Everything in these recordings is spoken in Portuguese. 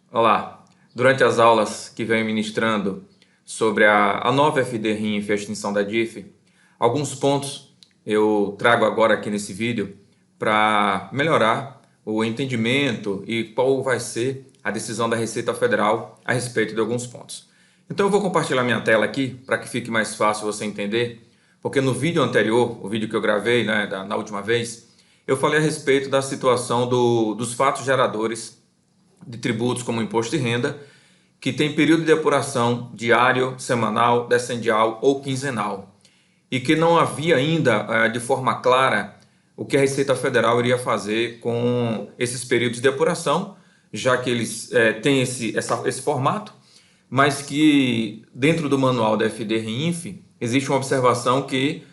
Olá! Durante as aulas que venho ministrando sobre a nova FD-RINF e a extinção da DIF, alguns pontos eu trago agora aqui nesse vídeo para melhorar o entendimento e qual vai ser a decisão da Receita Federal a respeito de alguns pontos. Então eu vou compartilhar minha tela aqui para que fique mais fácil você entender, porque no vídeo anterior, o vídeo que eu gravei na última vez, eu falei a respeito da situação dos fatos geradores de tributos como imposto de renda, que tem período de apuração diário, semanal, decendial ou quinzenal, e que não havia ainda de forma clara o que a Receita Federal iria fazer com esses períodos de apuração, já que eles têm esse formato, mas que dentro do manual da FD-RINF existe uma observação que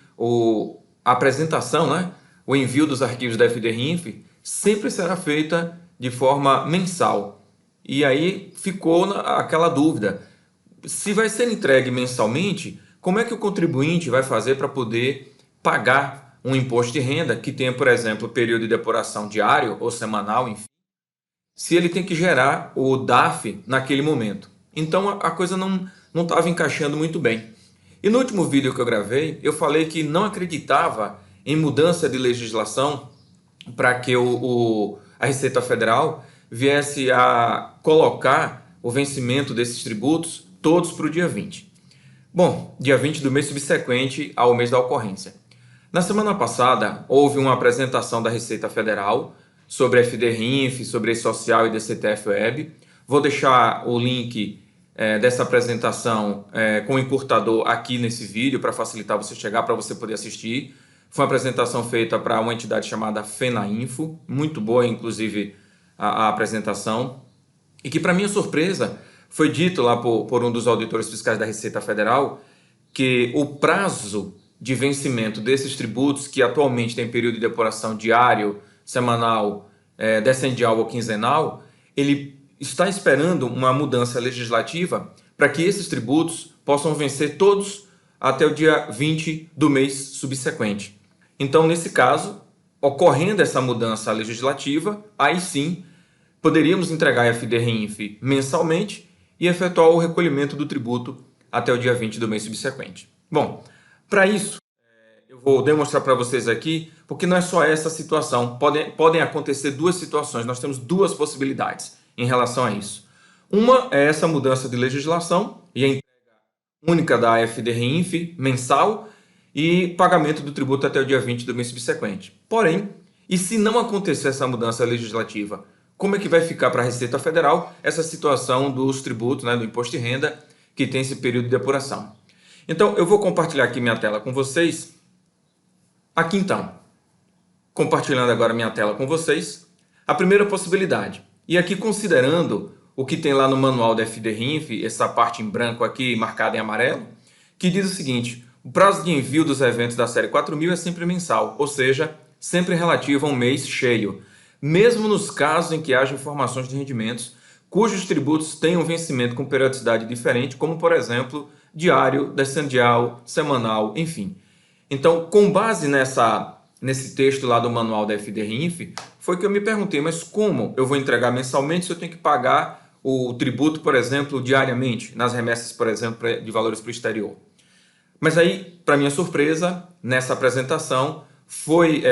a apresentação, o envio dos arquivos da FD-RINF sempre será feita de forma mensal. E aí ficou aquela dúvida, se vai ser entregue mensalmente, como é que o contribuinte vai fazer para poder pagar um imposto de renda que tenha, por exemplo, período de apuração diário ou semanal, enfim, se ele tem que gerar o DAF naquele momento. Então a coisa não estava encaixando muito bem. E no último vídeo que eu gravei, eu falei que não acreditava em mudança de legislação para que a Receita Federal viesse a colocar o vencimento desses tributos todos para o dia 20. Bom, dia 20 do mês subsequente ao mês da ocorrência. Na semana passada, houve uma apresentação da Receita Federal sobre FD-RINF, sobre E-Social e DCTF-Web. Vou deixar o link dessa apresentação com o encurtador aqui nesse vídeo para facilitar você chegar, para você poder assistir. Foi uma apresentação feita para uma entidade chamada FENAINFO, muito boa, inclusive, a apresentação, e que, para minha surpresa, foi dito lá por um dos auditores fiscais da Receita Federal que o prazo de vencimento desses tributos, que atualmente tem período de apuração diário, semanal, decendial ou quinzenal, ele está esperando uma mudança legislativa para que esses tributos possam vencer todos até o dia 20 do mês subsequente. Então, nesse caso, ocorrendo essa mudança legislativa, aí sim poderíamos entregar a FD-RINF mensalmente e efetuar o recolhimento do tributo até o dia 20 do mês subsequente. Bom, para isso, eu vou demonstrar para vocês aqui, porque não é só essa situação, podem acontecer duas situações, nós temos duas possibilidades em relação a isso. Uma é essa mudança de legislação e a entrega única da FD-RINF mensal e pagamento do tributo até o dia 20 do mês subsequente. Porém, e se não acontecer essa mudança legislativa, como é que vai ficar para a Receita Federal essa situação dos tributos, do imposto de renda, que tem esse período de apuração? Então, eu vou compartilhar aqui minha tela com vocês. Aqui então, compartilhando agora minha tela com vocês, a primeira possibilidade. E aqui considerando o que tem lá no manual da FD-RINF, essa parte em branco aqui marcada em amarelo, que diz o seguinte: o prazo de envio dos eventos da série 4000 é sempre mensal, ou seja, sempre relativo a um mês cheio, mesmo nos casos em que haja informações de rendimentos cujos tributos tenham vencimento com periodicidade diferente, como, por exemplo, diário, decendial, semanal, enfim. Então, com base nesse texto lá do manual da FD-RINF, foi que eu me perguntei, mas como eu vou entregar mensalmente se eu tenho que pagar o tributo, por exemplo, diariamente, nas remessas, por exemplo, de valores para o exterior? Mas aí, para minha surpresa, nessa apresentação, foi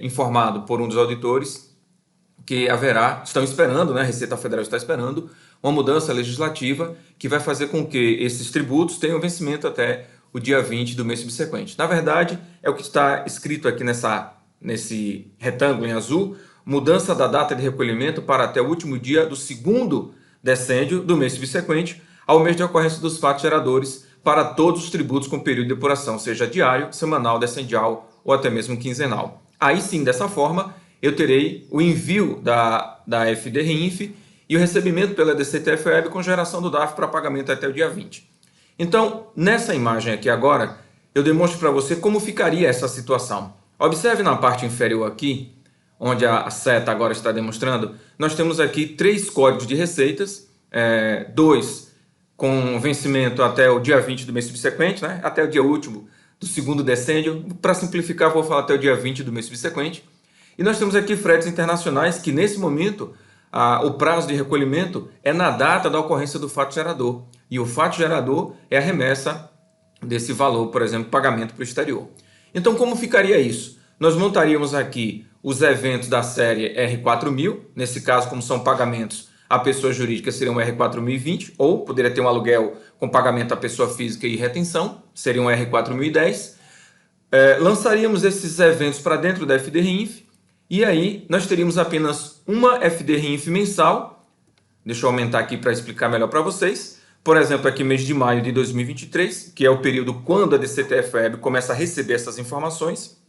informado por um dos auditores que estão esperando, a Receita Federal está esperando, uma mudança legislativa que vai fazer com que esses tributos tenham vencimento até o dia 20 do mês subsequente. Na verdade, é o que está escrito aqui nesse retângulo em azul: mudança da data de recolhimento para até o último dia do segundo decêndio do mês subsequente ao mês de ocorrência dos fatos geradores para todos os tributos com período de apuração, seja diário, semanal, decendial ou até mesmo quinzenal. Aí sim, dessa forma, eu terei o envio da FD-RINF e o recebimento pela DCTF-Web com geração do DAF para pagamento até o dia 20. Então, nessa imagem aqui agora, eu demonstro para você como ficaria essa situação. Observe na parte inferior aqui, onde a seta agora está demonstrando, nós temos aqui 3 códigos de receitas, 2 com vencimento até o dia 20 do mês subsequente, até o dia último do segundo decêndio. Para simplificar, vou falar até o dia 20 do mês subsequente. E nós temos aqui fretes internacionais que, nesse momento, o prazo de recolhimento é na data da ocorrência do fato gerador. E o fato gerador é a remessa desse valor, por exemplo, pagamento para o exterior. Então, como ficaria isso? Nós montaríamos aqui os eventos da série R4000, nesse caso, como são pagamentos à pessoa jurídica, seria um R4020, ou poderia ter um aluguel com pagamento à pessoa física e retenção, seria um R4010. Lançaríamos esses eventos para dentro da FDRINF, e aí nós teríamos apenas uma FDRINF mensal. Deixa eu aumentar aqui para explicar melhor para vocês. Por exemplo, aqui mês de maio de 2023, que é o período quando a DCTF-Web começa a receber essas informações.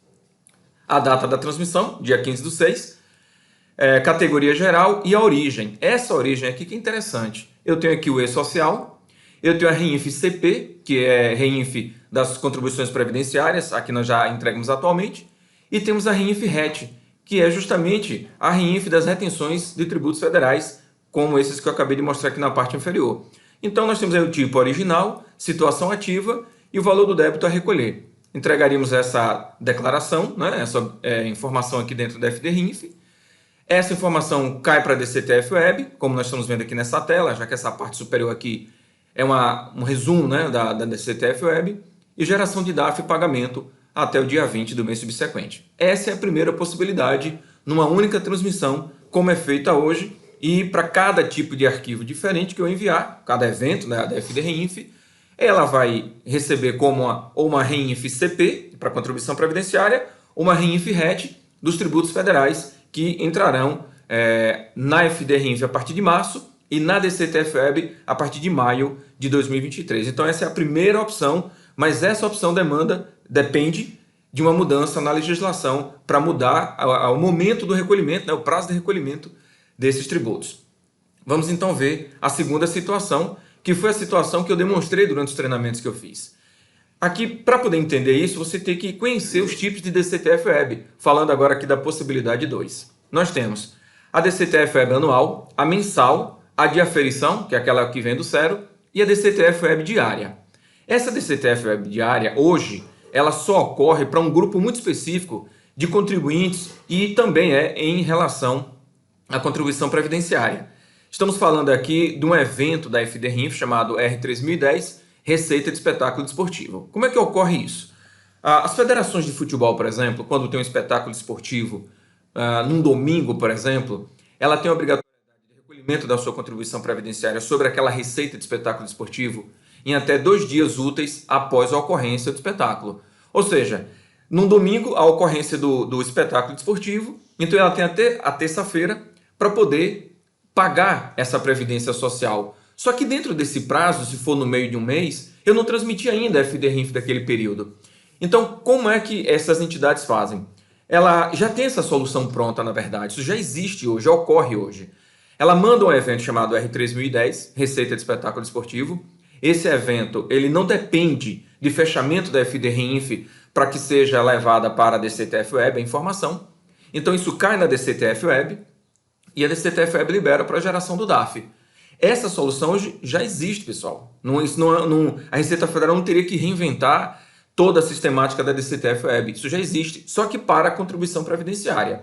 A data da transmissão, dia 15/6, categoria geral e a origem. Essa origem aqui que é interessante. Eu tenho aqui o E-Social, eu tenho a RINF-CP, que é RINF das contribuições previdenciárias, aqui nós já entregamos atualmente, e temos a RINF-RET, que é justamente a RINF das retenções de tributos federais, como esses que eu acabei de mostrar aqui na parte inferior. Então nós temos aí o tipo original, situação ativa e o valor do débito a recolher. Entregaríamos essa declaração, né, essa informação aqui dentro da FDRINF. Essa informação cai para a DCTF-Web, como nós estamos vendo aqui nessa tela, já que essa parte superior aqui é um resumo, né, da DCTF-Web, e geração de DARF e pagamento até o dia 20 do mês subsequente. Essa é a primeira possibilidade numa única transmissão, como é feita hoje, e para cada tipo de arquivo diferente que eu enviar, cada evento, né, da FDRINF, ela vai receber como uma RINF-CP, para contribuição previdenciária, ou uma RINF-RET dos tributos federais, que entrarão na FDRINF a partir de março e na DCTF-Web a partir de maio de 2023. Então essa é a primeira opção, mas essa opção depende de uma mudança na legislação para mudar o momento do recolhimento, né, o prazo de recolhimento desses tributos. Vamos então ver a segunda situação, que foi a situação que eu demonstrei durante os treinamentos que eu fiz. Aqui, para poder entender isso, você tem que conhecer os tipos de DCTF-Web, falando agora aqui da possibilidade 2. Nós temos a DCTF-Web anual, a mensal, a de aferição, que é aquela que vem do zero, e a DCTF-Web diária. Essa DCTF-Web diária, hoje, ela só ocorre para um grupo muito específico de contribuintes e também em relação à contribuição previdenciária. Estamos falando aqui de um evento da FDRINF chamado R3010, Receita de Espetáculo Desportivo. Como é que ocorre isso? As federações de futebol, por exemplo, quando tem um espetáculo desportivo, num domingo, por exemplo, ela tem a obrigatoriedade de recolhimento da sua contribuição previdenciária sobre aquela receita de espetáculo desportivo em até 2 dias úteis após a ocorrência do espetáculo. Ou seja, num domingo, a ocorrência do espetáculo desportivo, então ela tem até a terça-feira para poder pagar essa previdência social. Só que dentro desse prazo, se for no meio de um mês, eu não transmiti ainda a FDRINF daquele período. Então, como é que essas entidades fazem? Ela já tem essa solução pronta, na verdade. Isso já existe hoje, já ocorre hoje. Ela manda um evento chamado R3010, Receita de Espetáculo Desportivo. Esse evento ele não depende de fechamento da FDRINF para que seja levada para a DCTF-Web a informação. Então, isso cai na DCTF-Web e a DCTF-Web libera para a geração do DARF. Essa solução hoje já existe, pessoal. A Receita Federal não teria que reinventar toda a sistemática da DCTF-Web. Isso já existe, só que para a contribuição previdenciária.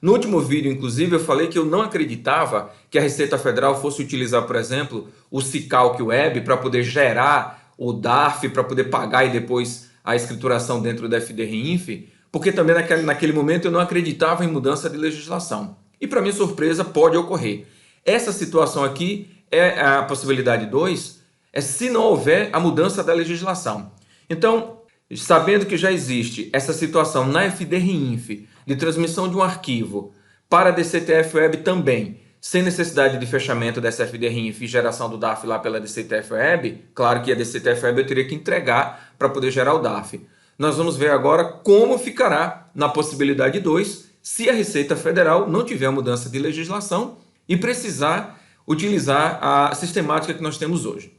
No último vídeo, inclusive, eu falei que eu não acreditava que a Receita Federal fosse utilizar, por exemplo, o Cicalc Web para poder gerar o DARF, para poder pagar e depois a escrituração dentro da FDRINF, porque também naquele momento eu não acreditava em mudança de legislação. E para minha surpresa, pode ocorrer. Essa situação aqui é a possibilidade 2, se não houver a mudança da legislação. Então, sabendo que já existe essa situação na FDRINF de transmissão de um arquivo para a DCTF-Web também, sem necessidade de fechamento dessa FDRINF e geração do DARF lá pela DCTF-Web, claro que a DCTF-Web eu teria que entregar para poder gerar o DARF. Nós vamos ver agora como ficará na possibilidade 2 se a Receita Federal não tiver mudança de legislação e precisar utilizar a sistemática que nós temos hoje.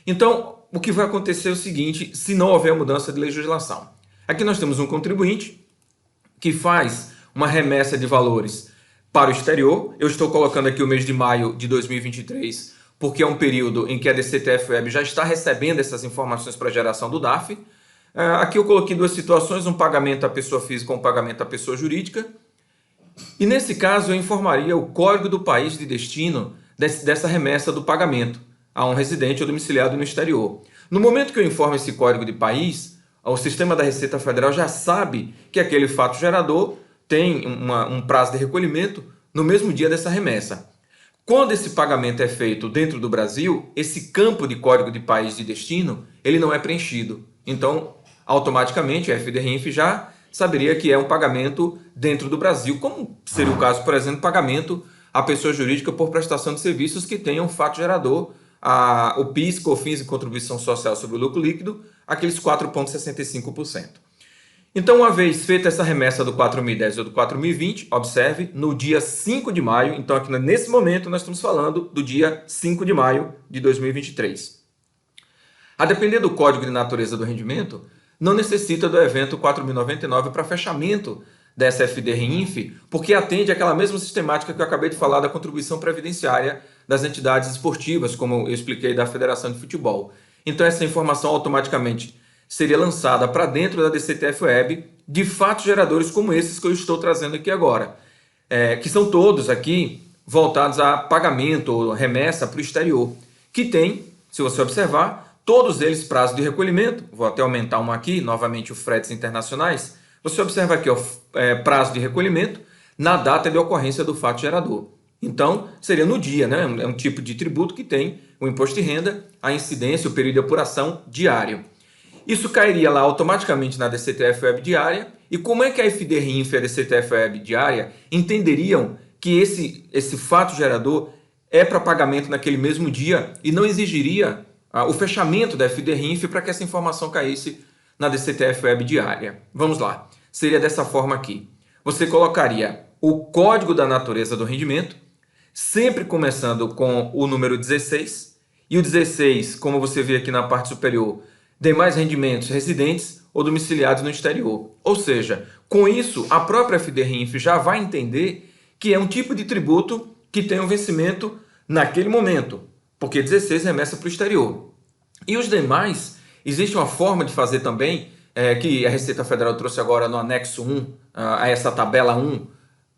Então, o que vai acontecer é o seguinte, se não houver mudança de legislação. Aqui nós temos um contribuinte que faz uma remessa de valores para o exterior. Eu estou colocando aqui o mês de maio de 2023, porque é um período em que a DCTF-Web já está recebendo essas informações para a geração do DARF. Aqui eu coloquei 2 situações, um pagamento à pessoa física ou um pagamento à pessoa jurídica. E nesse caso eu informaria o código do país de destino dessa remessa do pagamento a um residente ou domiciliado no exterior. No momento que eu informo esse código de país, o sistema da Receita Federal já sabe que aquele fato gerador tem um prazo de recolhimento no mesmo dia dessa remessa. Quando esse pagamento é feito dentro do Brasil, esse campo de código de país de destino, ele não é preenchido. Então, automaticamente, a FDRINF já saberia que é um pagamento dentro do Brasil, como seria o caso, por exemplo, pagamento à pessoa jurídica por prestação de serviços que tenham um fato gerador, o PIS, COFINS e contribuição social sobre o lucro líquido, aqueles 4,65%. Então, uma vez feita essa remessa do 4.010 ou do 4.020, observe, no dia 5 de maio, então aqui nesse momento nós estamos falando do dia 5 de maio de 2023. A depender do código de natureza do rendimento, não necessita do evento 4.099 para fechamento dessa FDRINF, porque atende àquela mesma sistemática que eu acabei de falar da contribuição previdenciária das entidades esportivas, como eu expliquei da Federação de Futebol. Então essa informação automaticamente seria lançada para dentro da DCTF-Web de fatos geradores como esses que eu estou trazendo aqui agora, que são todos aqui voltados a pagamento ou remessa para o exterior, que tem, se você observar, todos eles prazo de recolhimento. Vou até aumentar um aqui, novamente o fretes internacionais. Você observa aqui, prazo de recolhimento na data de ocorrência do fato gerador. Então, seria no dia, né? É um tipo de tributo que tem o imposto de renda, a incidência, o período de apuração diário. Isso cairia lá automaticamente na DCTF-Web diária. E como é que a FDRINF e a DCTF-Web diária entenderiam que esse fato gerador é para pagamento naquele mesmo dia e não exigiria o fechamento da FDRINF para que essa informação caísse na DCTF-Web diária? Vamos lá. Seria dessa forma aqui. Você colocaria o código da natureza do rendimento, sempre começando com o número 16, e o 16, como você vê aqui na parte superior, demais rendimentos residentes ou domiciliados no exterior. Ou seja, com isso, a própria FDRINF já vai entender que é um tipo de tributo que tem um vencimento naquele momento, porque 16 remessa para o exterior. E os demais, existe uma forma de fazer também, que a Receita Federal trouxe agora no anexo 1, a essa tabela 1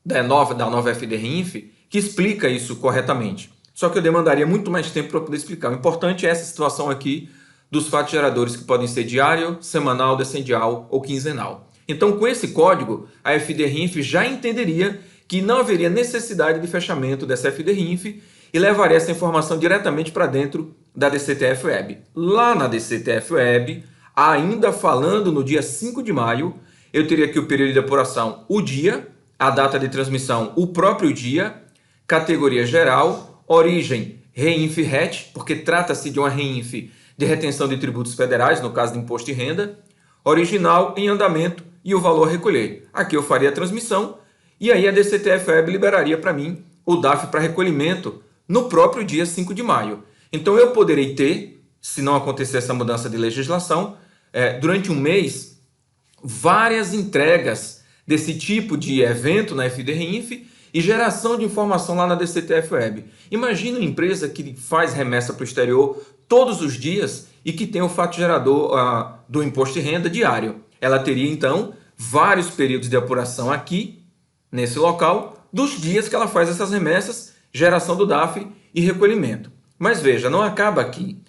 da nova FDRINF, que explica isso corretamente. Só que eu demandaria muito mais tempo para poder explicar. O importante é essa situação aqui dos fatos geradores que podem ser diário, semanal, decendial ou quinzenal. Então, com esse código, a FDRINF já entenderia que não haveria necessidade de fechamento dessa FDRINF e levaria essa informação diretamente para dentro da DCTF-Web. Lá na DCTF-Web, ainda falando no dia 5 de maio, eu teria aqui o período de apuração, o dia, a data de transmissão, o próprio dia, categoria geral, origem, REINF-RET, porque trata-se de uma REINF de retenção de tributos federais, no caso de imposto de renda, original, em andamento e o valor a recolher. Aqui eu faria a transmissão e aí a DCTF-Web liberaria para mim o DAF para recolhimento no próprio dia 5 de maio. Então eu poderei ter, se não acontecer essa mudança de legislação, durante um mês, várias entregas desse tipo de evento na FDRINF e geração de informação lá na DCTF-Web. Imagina uma empresa que faz remessa para o exterior todos os dias e que tem o fato gerador do imposto de renda diário. Ela teria, então, vários períodos de apuração aqui, nesse local, dos dias que ela faz essas remessas, geração do DAF e recolhimento. Mas veja, não acaba aqui.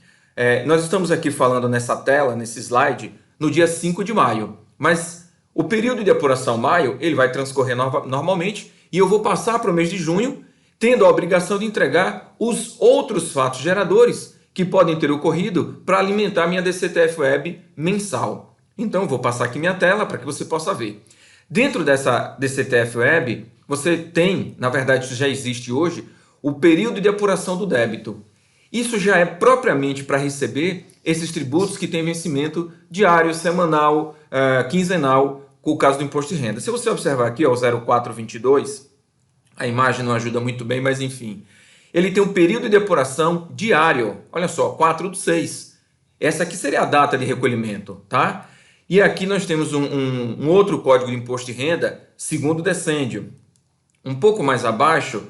Nós estamos aqui falando nessa tela, nesse slide, no dia 5 de maio. Mas o período de apuração maio, ele vai transcorrer normalmente e eu vou passar para o mês de junho, tendo a obrigação de entregar os outros fatos geradores que podem ter ocorrido para alimentar minha DCTF-Web mensal. Então, vou passar aqui minha tela para que você possa ver. Dentro dessa DCTF-Web, você tem, na verdade isso já existe hoje, o período de apuração do débito. Isso já é propriamente para receber esses tributos que têm vencimento diário, semanal, quinzenal, com o caso do imposto de renda. Se você observar aqui, ó, o 0422, a imagem não ajuda muito bem, mas enfim. Ele tem um período de apuração diário. Olha só, 4/6. Essa aqui seria a data de recolhimento, tá? E aqui nós temos um outro código de imposto de renda, segundo decêndio. Um pouco mais abaixo,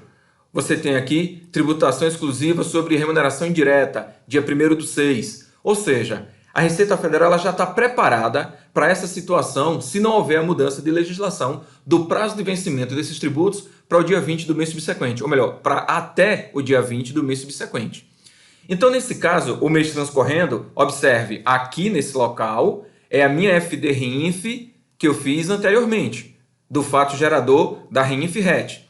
você tem aqui tributação exclusiva sobre remuneração indireta, dia 1º/6. Ou seja, A Receita Federal ela já está preparada para essa situação se não houver a mudança de legislação do prazo de vencimento desses tributos para o dia 20 do mês subsequente, ou melhor, para até o dia 20 do mês subsequente. Então, nesse caso, o mês transcorrendo, observe, aqui nesse local é a minha FD-RINF que eu fiz anteriormente, do fato gerador da RINF-RET.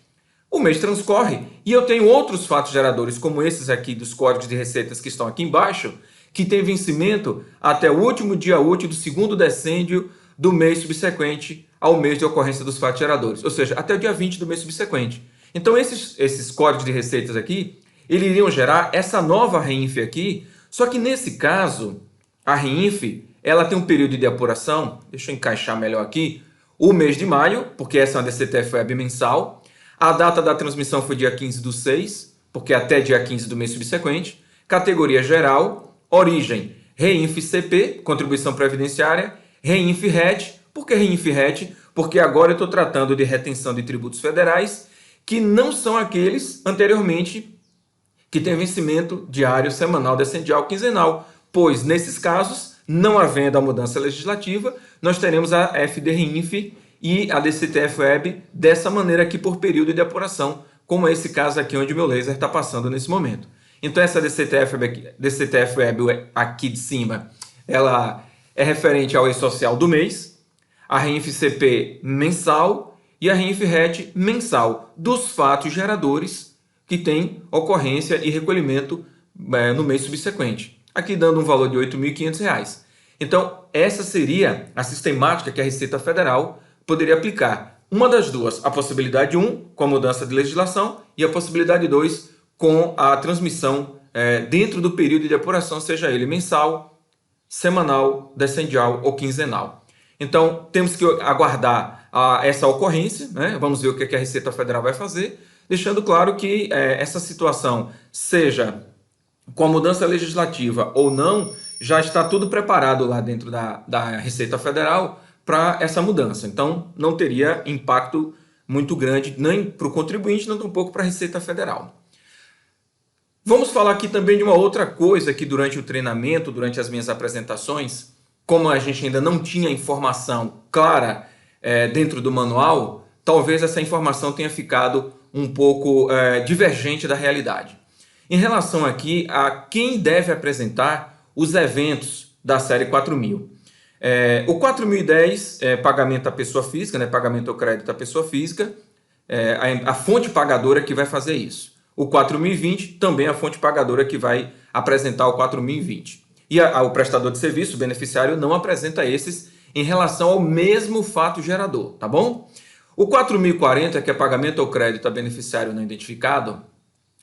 O mês transcorre e eu tenho outros fatos geradores, como esses aqui dos códigos de receitas que estão aqui embaixo, que tem vencimento até o último dia útil do segundo decêndio do mês subsequente ao mês de ocorrência dos fatos geradores, ou seja, até o dia 20 do mês subsequente. Então, esses códigos de receitas aqui, eles iriam gerar essa nova RINF aqui, só que nesse caso, a RINF, ela tem um período de apuração, deixa eu encaixar melhor aqui, o mês de maio, porque essa é uma DCTF-Web mensal, a data da transmissão foi dia 15/6, porque até dia 15 do mês subsequente, categoria geral, origem, RINF-CP, contribuição previdenciária, RINF-RET, por que RINF-RET? Porque agora eu estou tratando de retenção de tributos federais que não são aqueles anteriormente que têm vencimento diário, semanal, descendial, quinzenal, pois nesses casos, não havendo a mudança legislativa, nós teremos a FD-RINF e a DCTF-Web dessa maneira aqui por período de apuração, como é esse caso aqui onde meu laser está passando nesse momento. Então essa DCTF-Web aqui de cima, ela é referente ao e-social do mês, a RINF-CP mensal e a RINF-RET mensal dos fatos geradores que tem ocorrência e recolhimento no mês subsequente. Aqui dando um valor de R$ 8.500. Então essa seria a sistemática que a Receita Federal poderia aplicar. Uma das duas, a possibilidade 1, com a mudança de legislação, e a possibilidade 2, com a transmissão dentro do período de apuração, seja ele mensal, semanal, descendial ou quinzenal. Então, temos que aguardar essa ocorrência, né? Vamos ver o que a Receita Federal vai fazer, deixando claro que essa situação, seja com a mudança legislativa ou não, já está tudo preparado lá dentro da Receita Federal para essa mudança. Então, não teria impacto muito grande nem para o contribuinte, nem tampouco para a Receita Federal. Vamos falar aqui também de uma outra coisa que durante o treinamento, durante as minhas apresentações, como a gente ainda não tinha informação clara dentro do manual, talvez essa informação tenha ficado um pouco divergente da realidade. Em relação aqui a quem deve apresentar os eventos da série 4000. O 4010 é pagamento à pessoa física, né? Pagamento ao crédito à pessoa física, a fonte pagadora que vai fazer isso. O 4020 também é a fonte pagadora que vai apresentar o 4020. E o prestador de serviço, o beneficiário, não apresenta esses em relação ao mesmo fato gerador, tá bom? O 4040, que é pagamento ao crédito a beneficiário não identificado,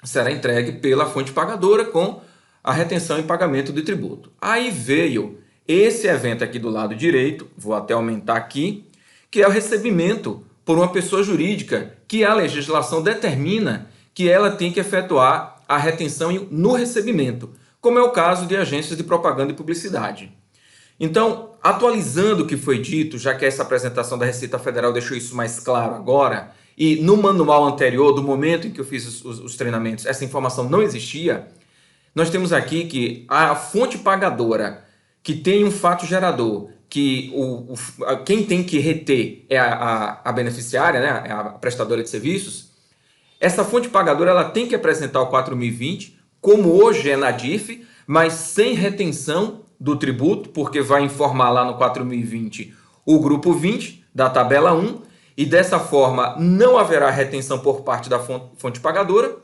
será entregue pela fonte pagadora com a retenção e pagamento de tributo. Aí veio esse evento aqui do lado direito, vou até aumentar aqui, que é o recebimento por uma pessoa jurídica, que a legislação determina que ela tem que efetuar a retenção no recebimento, como é o caso de agências de propaganda e publicidade. Então, atualizando o que foi dito, já que essa apresentação da Receita Federal deixou isso mais claro agora, e no manual anterior, do momento em que eu fiz os treinamentos, essa informação não existia, nós temos aqui que a fonte pagadora que tem um fato gerador, que quem tem que reter é a beneficiária, né, é a prestadora de serviços, essa fonte pagadora ela tem que apresentar o 4020, como hoje é na DIF, mas sem retenção do tributo, porque vai informar lá no 4020 o grupo 20 da tabela 1, e dessa forma não haverá retenção por parte da fonte pagadora,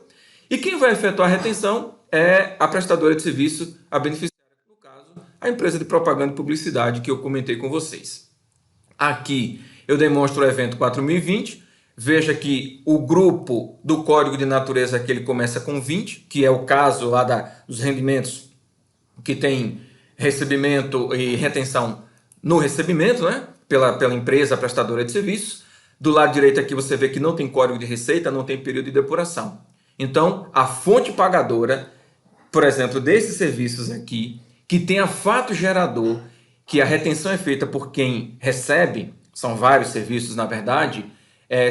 e quem vai efetuar a retenção é a prestadora de serviço, a beneficiária, no caso, a empresa de propaganda e publicidade que eu comentei com vocês. Aqui eu demonstro o evento 4020, veja que o grupo do código de natureza que ele começa com 20, que é o caso lá dos rendimentos que tem recebimento e retenção no recebimento, né? pela empresa prestadora de serviços. Do lado direito aqui você vê que não tem código de receita, não tem período de depuração. Então, a fonte pagadora, por exemplo, desses serviços aqui, que tem a fato gerador, que a retenção é feita por quem recebe, são vários serviços na verdade,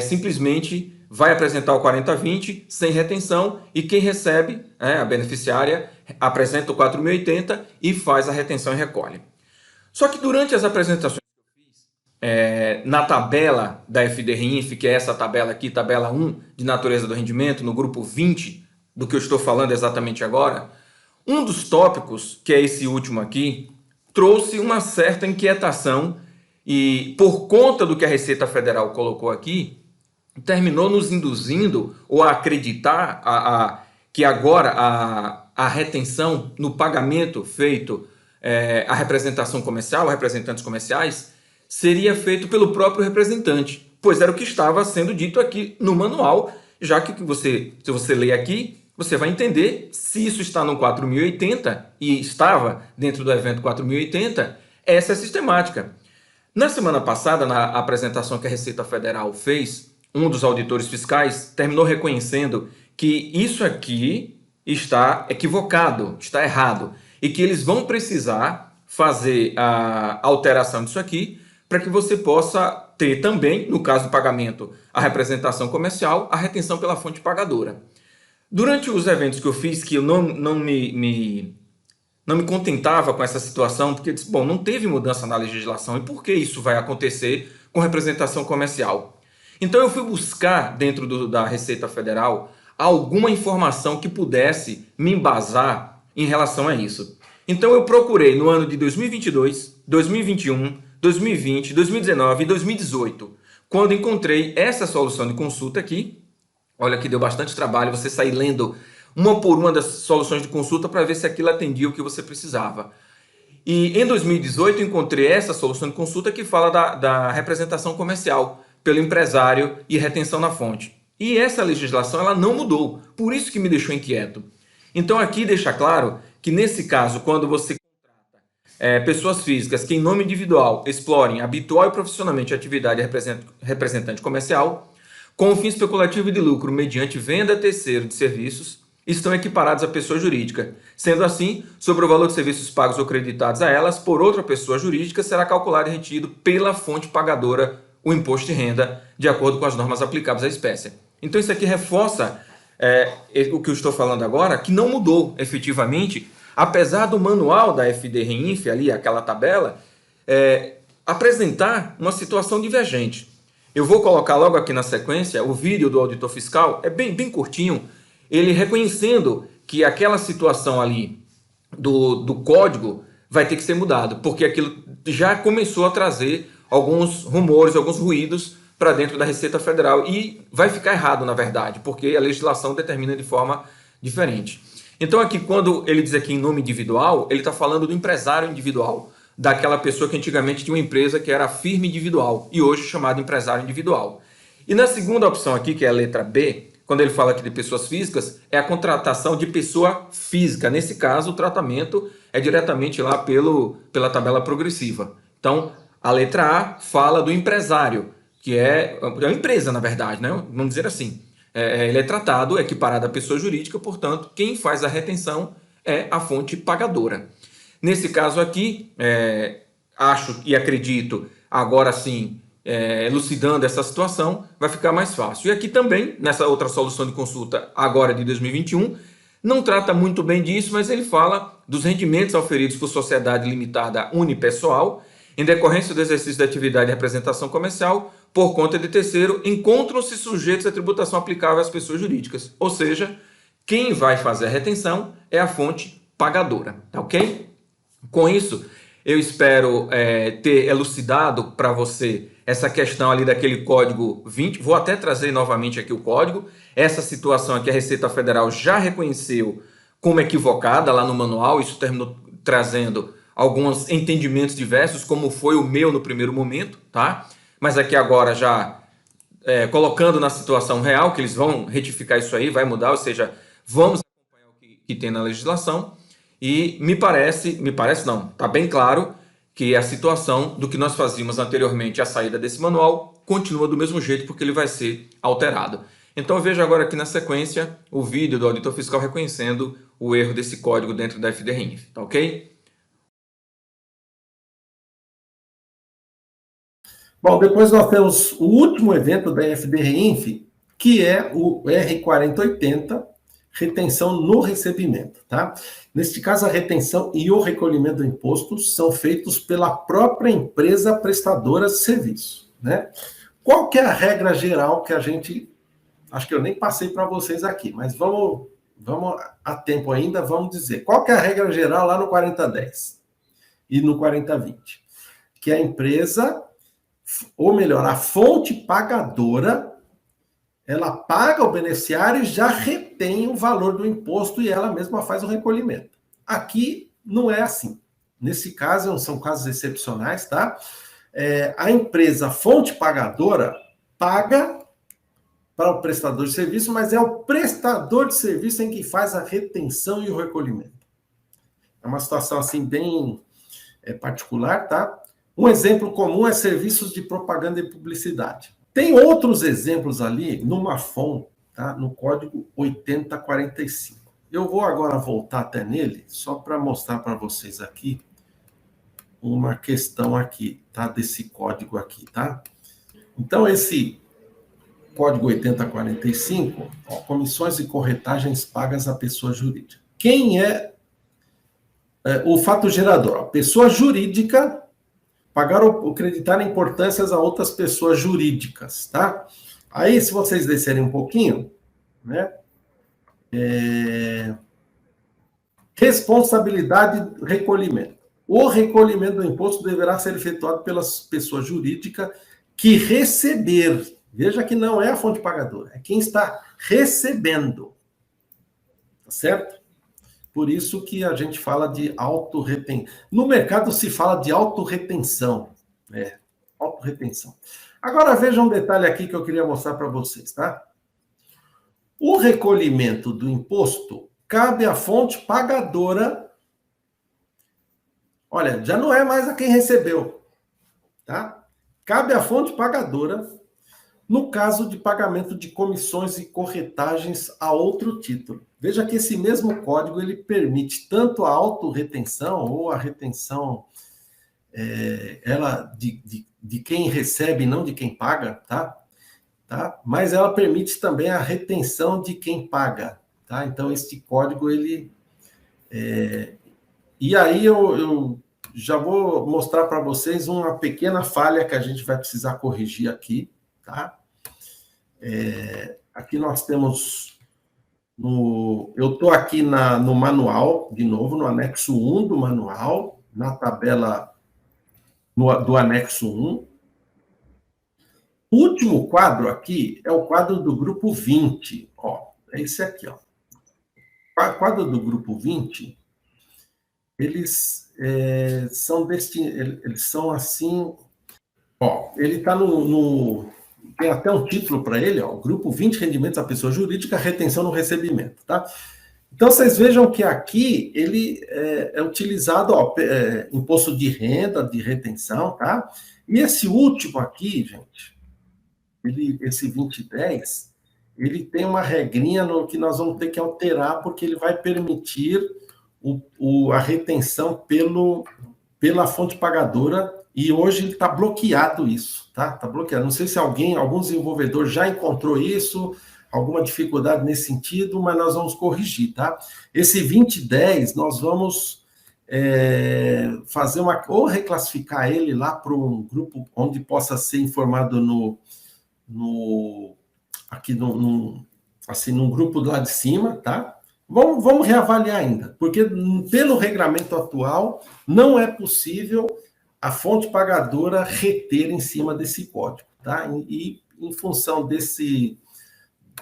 simplesmente vai apresentar o 4020 sem retenção e quem recebe, a beneficiária, apresenta o 4080 e faz a retenção e recolhe. Só que durante as apresentações na tabela da FDRINF, que é essa tabela aqui, tabela 1 de natureza do rendimento, no grupo 20 do que eu estou falando exatamente agora, um dos tópicos, que é esse último aqui, trouxe uma certa inquietação e, por conta do que a Receita Federal colocou aqui, terminou nos induzindo ou a acreditar que agora a retenção no pagamento feito à representação comercial, a representantes comerciais, seria feito pelo próprio representante, pois era o que estava sendo dito aqui no manual, já que se você ler aqui, você vai entender se isso está no 4080 e estava dentro do evento 4080, essa é a sistemática. Na semana passada, na apresentação que a Receita Federal fez, um dos auditores fiscais terminou reconhecendo que isso aqui está equivocado, está errado, e que eles vão precisar fazer a alteração disso aqui para que você possa ter também, no caso do pagamento, a representação comercial, a retenção pela fonte pagadora. Durante os eventos que eu fiz, que eu não me contentava com essa situação, porque disse, bom, não teve mudança na legislação, e por que isso vai acontecer com representação comercial? Então eu fui buscar dentro da Receita Federal alguma informação que pudesse me embasar em relação a isso. Então eu procurei no ano de 2022, 2021, 2020, 2019 e 2018, quando encontrei essa solução de consulta aqui. Olha que deu bastante trabalho você sair lendo uma por uma das soluções de consulta para ver se aquilo atendia o que você precisava. E em 2018 encontrei essa solução de consulta que fala da representação comercial pelo empresário e retenção na fonte. E essa legislação ela não mudou, por isso que me deixou inquieto. Então aqui deixa claro que nesse caso, quando você contrata pessoas físicas que em nome individual explorem habitual e profissionalmente a atividade de representante comercial, com fim especulativo e de lucro mediante venda a terceiro de serviços, estão equiparados à pessoa jurídica. Sendo assim, sobre o valor de serviços pagos ou creditados a elas por outra pessoa jurídica, será calculado e retido pela fonte pagadora o imposto de renda, de acordo com as normas aplicáveis à espécie. Então isso aqui reforça o que eu estou falando agora, que não mudou efetivamente, apesar do manual da FDRINF, ali, aquela tabela, apresentar uma situação divergente. Eu vou colocar logo aqui na sequência o vídeo do auditor fiscal, é bem curtinho, ele reconhecendo que aquela situação ali do código vai ter que ser mudado, porque aquilo já começou a trazer alguns rumores, alguns ruídos para dentro da Receita Federal e vai ficar errado, na verdade, porque a legislação determina de forma diferente. Então aqui, quando ele diz aqui em nome individual, ele está falando do empresário individual, daquela pessoa que antigamente tinha uma empresa que era firma individual e hoje chamado empresário individual. E na segunda opção aqui, que é a letra B, quando ele fala aqui de pessoas físicas, é a contratação de pessoa física. Nesse caso, o tratamento é diretamente lá pela tabela progressiva. Então, a letra A fala do empresário, que é uma empresa, na verdade, né? Vamos dizer assim. Ele é tratado, equiparado à pessoa jurídica, portanto, quem faz a retenção é a fonte pagadora. Nesse caso aqui, acho e acredito, agora sim, elucidando essa situação, vai ficar mais fácil. E aqui também, nessa outra solução de consulta, agora de 2021, não trata muito bem disso, mas ele fala dos rendimentos auferidos por sociedade limitada unipessoal, em decorrência do exercício da atividade de representação comercial, por conta de terceiro, encontram-se sujeitos à tributação aplicável às pessoas jurídicas. Ou seja, quem vai fazer a retenção é a fonte pagadora, tá ok? Com isso, eu espero ter elucidado para você essa questão ali daquele código 20. Vou até trazer novamente aqui o código. Essa situação aqui a Receita Federal já reconheceu como equivocada lá no manual. Isso terminou trazendo alguns entendimentos diversos, como foi o meu no primeiro momento, tá? Mas aqui agora já colocando na situação real, que eles vão retificar isso aí, vai mudar, ou seja, vamos acompanhar o que tem na legislação. E me parece não, está bem claro que a situação do que nós fazíamos anteriormente à saída desse manual continua do mesmo jeito, porque ele vai ser alterado. Então veja agora aqui na sequência o vídeo do auditor fiscal reconhecendo o erro desse código dentro da FDRINF, tá ok? Bom, depois nós temos o último evento da FDRINF, que é o R4080, retenção no recebimento, tá? Neste caso, a retenção e o recolhimento do imposto são feitos pela própria empresa prestadora de serviço, né? Qual que é a regra geral que a gente... Acho que eu nem passei para vocês aqui, mas vamos a tempo ainda, vamos dizer. Qual que é a regra geral lá no 4010 e no 4020? Que a empresa, ou melhor, a fonte pagadora, ela paga o beneficiário e já retém o valor do imposto e ela mesma faz o recolhimento. Aqui não é assim. Nesse caso, são casos excepcionais, tá? A empresa fonte pagadora paga para o prestador de serviço, mas é o prestador de serviço em que faz a retenção e o recolhimento. É uma situação assim bem particular, tá? Um exemplo comum é serviços de propaganda e publicidade. Tem outros exemplos ali no Mafon, tá? No código 8045. Eu vou agora voltar até nele, só para mostrar para vocês aqui uma questão aqui, tá? Desse código aqui, tá? Então, esse código 8045, comissões e corretagens pagas à pessoa jurídica. Quem é o fato gerador? A pessoa jurídica pagar ou acreditar importâncias a outras pessoas jurídicas, tá? Aí, se vocês descerem um pouquinho, né? Responsabilidade de recolhimento. O recolhimento do imposto deverá ser efetuado pela pessoa jurídica que receber. Veja que não é a fonte pagadora, é quem está recebendo. Tá certo? Por isso que a gente fala de autorretenção. No mercado se fala de autorretenção. Autorretenção. Agora veja um detalhe aqui que eu queria mostrar para vocês, tá? O recolhimento do imposto cabe à fonte pagadora. Olha, já não é mais a quem recebeu, tá? Cabe à fonte pagadora no caso de pagamento de comissões e corretagens a outro título. Veja que esse mesmo código ele permite tanto a autorretenção ou a retenção de quem recebe, não de quem paga, tá? Mas ela permite também a retenção de quem paga, tá? Então, este código, ele... E aí, eu já vou mostrar para vocês uma pequena falha que a gente vai precisar corrigir aqui, tá? Aqui nós temos... eu estou aqui no manual, de novo, no anexo 1 do manual, na tabela do anexo 1. O último quadro aqui é o quadro do grupo 20. Ó, é esse aqui. Ó. O quadro do grupo 20, eles são assim... Ó, ele está tem até um título para ele, ó, grupo 20 rendimentos à pessoa jurídica, retenção no recebimento, tá? Então, vocês vejam que aqui ele é utilizado, ó, imposto de renda, de retenção, tá? E esse último aqui, gente, esse 2010, ele tem uma regrinha que nós vamos ter que alterar, porque ele vai permitir a retenção pela fonte pagadora, e hoje ele está bloqueado isso, tá? Está bloqueado. Não sei se algum desenvolvedor já encontrou isso, alguma dificuldade nesse sentido, mas nós vamos corrigir, tá? Esse 2010, nós vamos fazer ou reclassificar ele lá para um grupo onde possa ser informado assim, num grupo lá de cima, tá? Vamos reavaliar ainda, porque pelo regulamento atual não é possível a fonte pagadora reter em cima desse código, tá? E em função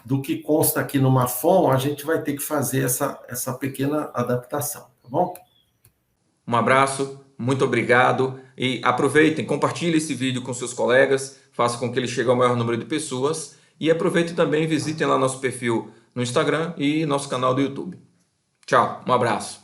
do que consta aqui no Mafon, a gente vai ter que fazer essa pequena adaptação, tá bom? Um abraço, muito obrigado e aproveitem, compartilhem esse vídeo com seus colegas, faça com que ele chegue ao maior número de pessoas e aproveitem também e visitem lá nosso perfil no Instagram e nosso canal do YouTube. Tchau, um abraço.